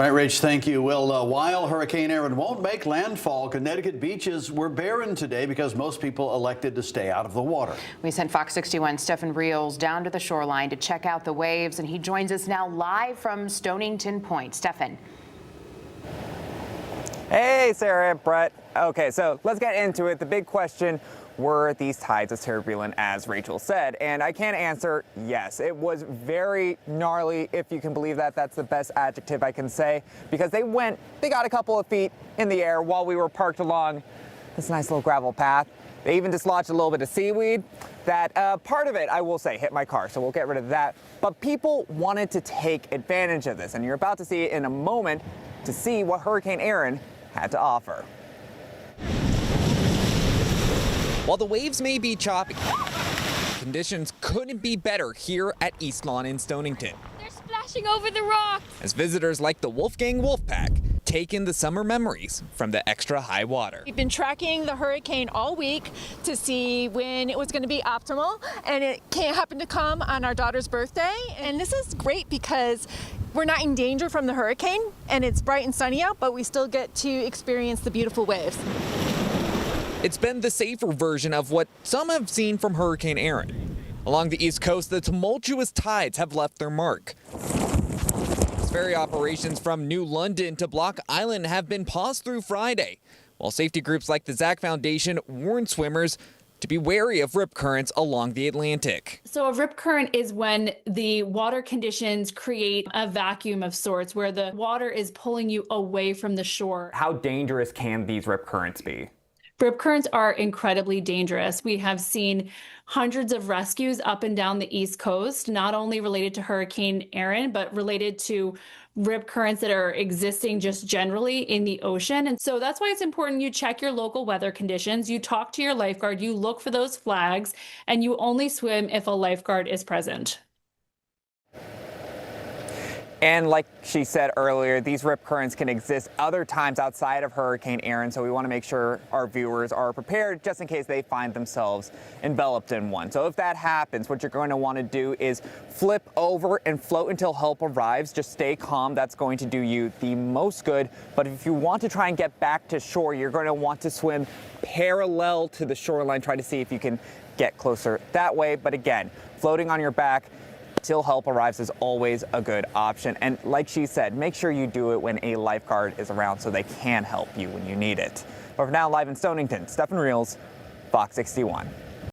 All right, Rach, thank you. Well, while Hurricane Erin won't make landfall, Connecticut beaches were barren today because most people elected to stay out of the water. We sent Fox 61 Stephen Reels down to the shoreline to check out the waves, and he joins us now live from Stonington Point. Stephen. Hey, Sarah, Brett. Okay, so let's get into it. The big question, were these tides as turbulent as Rachel said? And I can answer yes. It was very gnarly, if you can believe that. That's the best adjective I can say, because they got a couple of feet in the air while we were parked along this nice little gravel path. They even dislodged a little bit of seaweed. That part of it, I will say, hit my car, so we'll get rid of that. But people wanted to take advantage of this, and you're about to see it in a moment to see what Hurricane Erin had to offer. While the waves may be choppy, conditions couldn't be better here at East Lawn in Stonington. They're splashing over the rocks. As visitors like the Wolfgang Wolfpack take in the summer memories from the extra high water. We've been tracking the hurricane all week to see when it was going to be optimal, and it happened to come on our daughter's birthday. And this is great because we're not in danger from the hurricane, and it's bright and sunny out, but we still get to experience the beautiful waves. It's been the safer version of what some have seen from Hurricane Erin. Along the East Coast, the tumultuous tides have left their mark. Ferry operations from New London to Block Island have been paused through Friday, while safety groups like the Zach Foundation warn swimmers to be wary of rip currents along the Atlantic. So a rip current is when the water conditions create a vacuum of sorts where the water is pulling you away from the shore. How dangerous can these rip currents be? Rip currents are incredibly dangerous. We have seen hundreds of rescues up and down the East Coast, not only related to Hurricane Erin, but related to rip currents that are existing just generally in the ocean. And so that's why it's important you check your local weather conditions, you talk to your lifeguard, you look for those flags, and you only swim if a lifeguard is present. And like she said earlier, these rip currents can exist other times outside of Hurricane Erin, so we want to make sure our viewers are prepared just in case they find themselves enveloped in one. So if that happens, what you're going to want to do is flip over and float until help arrives. Just stay calm. That's going to do you the most good. But if you want to try and get back to shore, you're going to want to swim parallel to the shoreline. Try to see if you can get closer that way. But again, floating on your back till help arrives is always a good option. And like she said, make sure you do it when a lifeguard is around so they can help you when you need it. But for now, live in Stonington, Stephen Reels, Fox 61.